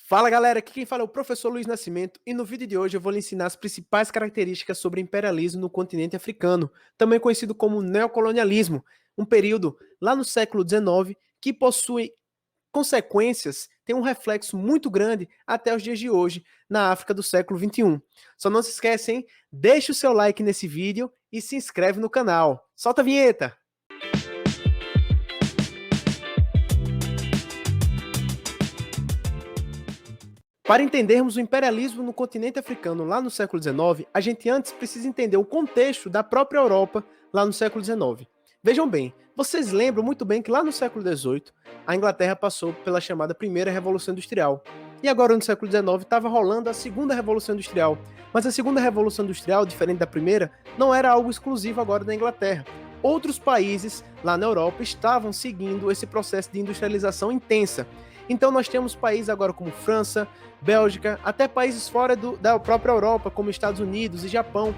Fala galera, aqui quem fala é o professor Luiz Nascimento e no vídeo de hoje eu vou lhe ensinar as principais características sobre imperialismo no continente africano, também conhecido como neocolonialismo, um período lá no século XIX que possui consequências, tem um reflexo muito grande até os dias de hoje na África do século XXI. Só não se esquece, hein? Deixe o seu like nesse vídeo e se inscreve no canal. Solta a vinheta! Para entendermos o imperialismo no continente africano lá no século XIX, a gente antes precisa entender o contexto da própria Europa lá no século XIX. Vejam bem, vocês lembram muito bem que lá no século XVIII a Inglaterra passou pela chamada Primeira Revolução Industrial. E agora no século XIX estava rolando a Segunda Revolução Industrial. Mas a Segunda Revolução Industrial, diferente da Primeira, não era algo exclusivo agora da Inglaterra. Outros países lá na Europa estavam seguindo esse processo de industrialização intensa. Então nós temos países agora como França, Bélgica, até países fora da própria Europa, como Estados Unidos e Japão.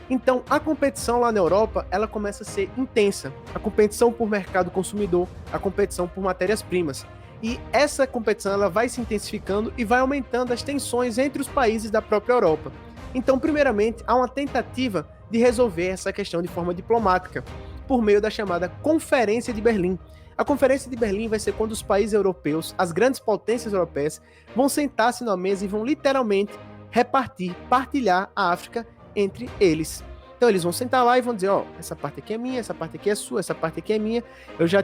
Então a competição lá na Europa, ela começa a ser intensa. A competição por mercado consumidor, a competição por matérias-primas. E essa competição ela vai se intensificando e vai aumentando as tensões entre os países da própria Europa. Então, primeiramente, há uma tentativa de resolver essa questão de forma diplomática, por meio da chamada Conferência de Berlim. A Conferência de Berlim vai ser quando os países europeus, as grandes potências europeias, vão sentar-se na mesa e vão literalmente repartir, partilhar a África entre eles. Então eles vão sentar lá e vão dizer, ó, essa parte aqui é minha, essa parte aqui é sua, essa parte aqui é minha. Eu já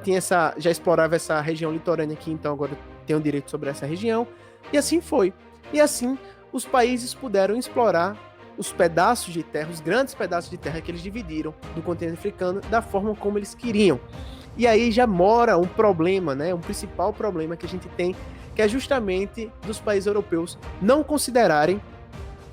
explorava essa região litorânea aqui, então agora eu tenho direito sobre essa região. E assim foi. E assim os países puderam explorar os pedaços de terra, os grandes pedaços de terra que eles dividiram do continente africano da forma como eles queriam. E aí já mora um problema, né? Um principal problema que a gente tem, que é justamente dos países europeus não considerarem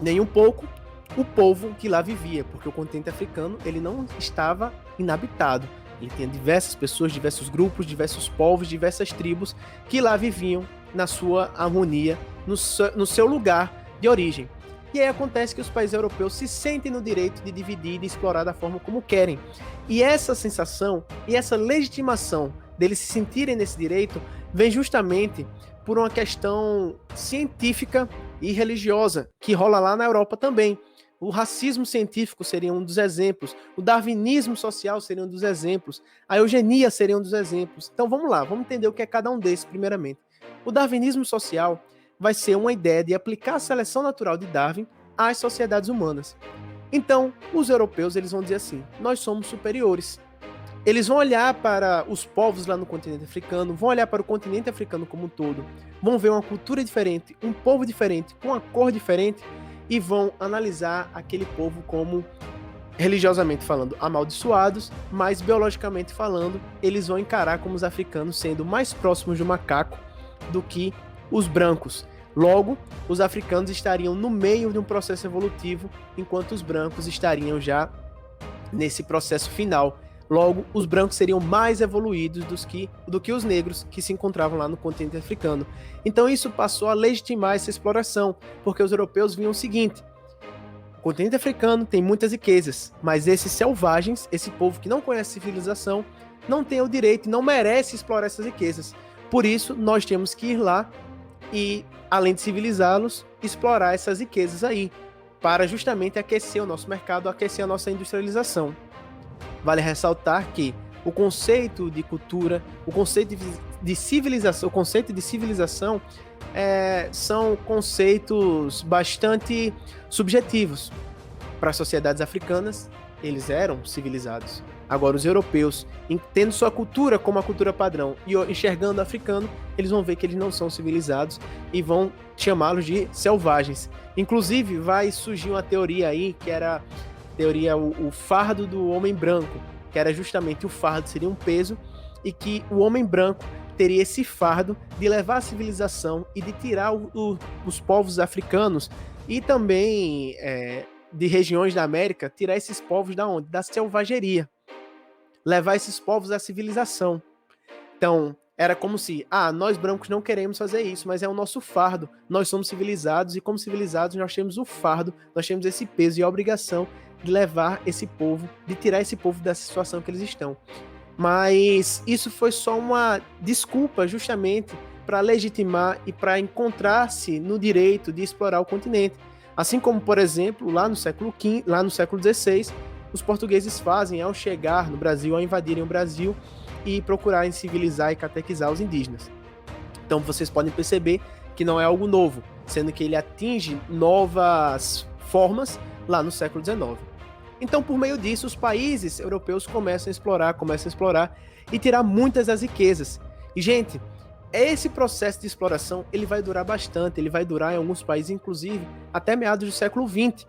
nem um pouco o povo que lá vivia, porque o continente africano ele não estava inabitado. Ele tinha diversas pessoas, diversos grupos, diversos povos, diversas tribos que lá viviam na sua harmonia, no seu lugar de origem. E aí acontece que os países europeus se sentem no direito de dividir e de explorar da forma como querem. E essa sensação e essa legitimação deles se sentirem nesse direito vem justamente por uma questão científica e religiosa que rola lá na Europa também. O racismo científico seria um dos exemplos, o darwinismo social seria um dos exemplos, a eugenia seria um dos exemplos. Então vamos lá, vamos entender o que é cada um desses primeiramente. O darwinismo social vai ser uma ideia de aplicar a seleção natural de Darwin às sociedades humanas. Então, os europeus eles vão dizer assim, nós somos superiores. Eles vão olhar para os povos lá no continente africano, vão olhar para o continente africano como um todo, vão ver uma cultura diferente, um povo diferente, com uma cor diferente, e vão analisar aquele povo como, religiosamente falando, amaldiçoados, mas biologicamente falando, eles vão encarar como os africanos sendo mais próximos do macaco do que os brancos. Logo, os africanos estariam no meio de um processo evolutivo, enquanto os brancos estariam já nesse processo final. Logo, os brancos seriam mais evoluídos do que os negros que se encontravam lá no continente africano. Então isso passou a legitimar essa exploração, porque os europeus viam o seguinte: o continente africano tem muitas riquezas, mas esses selvagens, esse povo que não conhece civilização, não tem o direito e não merece explorar essas riquezas. Por isso, nós temos que ir lá e, além de civilizá-los, explorar essas riquezas aí, para justamente aquecer o nosso mercado, aquecer a nossa industrialização. Vale ressaltar que o conceito de cultura, o conceito de civilização são conceitos bastante subjetivos. Para as sociedades africanas, eles eram civilizados. Agora, os europeus, tendo sua cultura como a cultura padrão e enxergando o africano, eles vão ver que eles não são civilizados e vão chamá-los de selvagens. Inclusive, vai surgir uma teoria aí, que era a teoria o fardo do homem branco, que era justamente o fardo seria um peso e que o homem branco teria esse fardo de levar a civilização e de tirar os povos africanos e também de regiões da América, tirar esses povos da onde? Da selvageria. Levar esses povos à civilização. Então, era como se, nós brancos não queremos fazer isso, mas é o nosso fardo. Nós somos civilizados e como civilizados nós temos o fardo, nós temos esse peso e a obrigação de levar esse povo, de tirar esse povo dessa situação que eles estão. Mas isso foi só uma desculpa justamente para legitimar e para encontrar-se no direito de explorar o continente. Assim como, por exemplo, lá no século XVI, os portugueses fazem ao chegar no Brasil, ao invadirem o Brasil e procurarem civilizar e catequizar os indígenas. Então vocês podem perceber que não é algo novo, sendo que ele atinge novas formas lá no século XIX. Então, por meio disso, os países europeus começam a explorar e tirar muitas das riquezas. E, gente, esse processo de exploração ele vai durar bastante, ele vai durar em alguns países, inclusive, até meados do século XX.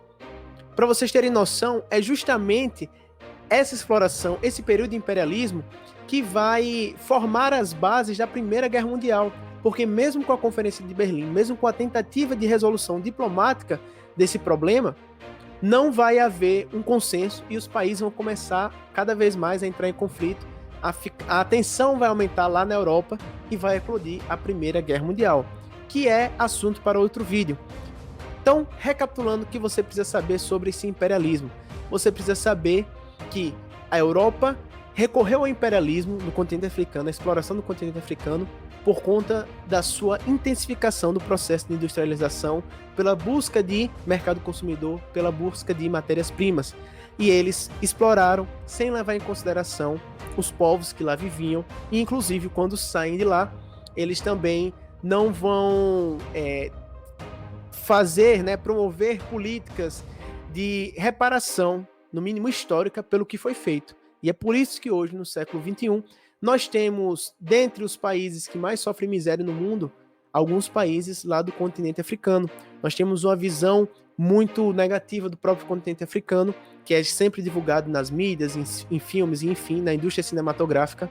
Para vocês terem noção, é justamente essa exploração, esse período de imperialismo, que vai formar as bases da Primeira Guerra Mundial. Porque mesmo com a Conferência de Berlim, mesmo com a tentativa de resolução diplomática desse problema, não vai haver um consenso e os países vão começar cada vez mais a entrar em conflito, a tensão vai aumentar lá na Europa e vai eclodir a Primeira Guerra Mundial, que é assunto para outro vídeo. Então, recapitulando o que você precisa saber sobre esse imperialismo, você precisa saber que a Europa recorreu ao imperialismo no continente africano, a exploração do continente africano, por conta da sua intensificação do processo de industrialização, pela busca de mercado consumidor, pela busca de matérias-primas. E eles exploraram sem levar em consideração os povos que lá viviam, e inclusive quando saem de lá, eles também não vão promover políticas de reparação, no mínimo histórica, pelo que foi feito. E é por isso que hoje, no século XXI, nós temos, dentre os países que mais sofrem miséria no mundo, alguns países lá do continente africano. Nós temos uma visão muito negativa do próprio continente africano, que é sempre divulgado nas mídias, em filmes e, enfim, na indústria cinematográfica.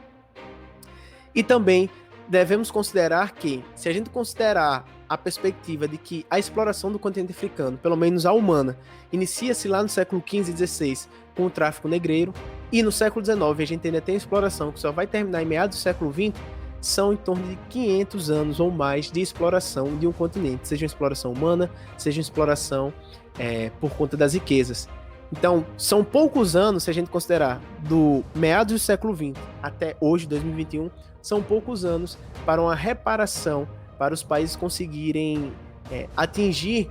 E também devemos considerar que, se a gente considerar a perspectiva de que a exploração do continente africano, pelo menos a humana, inicia-se lá no século XV e XVI com o tráfico negreiro, e no século XIX a gente ainda tem a exploração que só vai terminar em meados do século XX, são em torno de 500 anos ou mais de exploração de um continente, seja uma exploração humana, seja uma exploração por conta das riquezas. Então, são poucos anos, se a gente considerar do meados do século XX até hoje, 2021, são poucos anos para uma reparação, para os países conseguirem atingir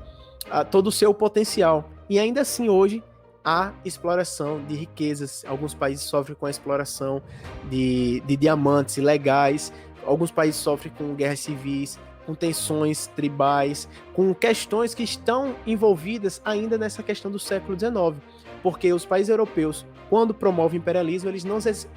todo o seu potencial. E ainda assim, hoje, há exploração de riquezas. Alguns países sofrem com a exploração de diamantes ilegais, alguns países sofrem com guerras civis, com tensões tribais, com questões que estão envolvidas ainda nessa questão do século XIX, porque os países europeus, quando promovem imperialismo, eles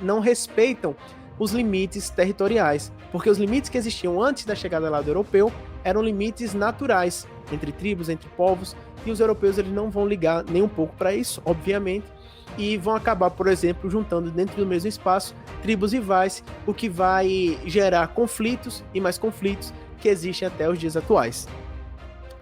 não respeitam os limites territoriais, porque os limites que existiam antes da chegada lá do europeu eram limites naturais, entre tribos, entre povos, e os europeus eles não vão ligar nem um pouco para isso, obviamente, e vão acabar, por exemplo, juntando dentro do mesmo espaço tribos rivais, o que vai gerar conflitos e mais conflitos que existem até os dias atuais.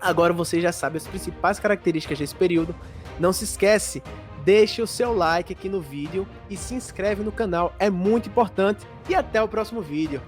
Agora você já sabe as principais características desse período. Não se esquece, deixa o seu like aqui no vídeo e se inscreve no canal, é muito importante. E até o próximo vídeo.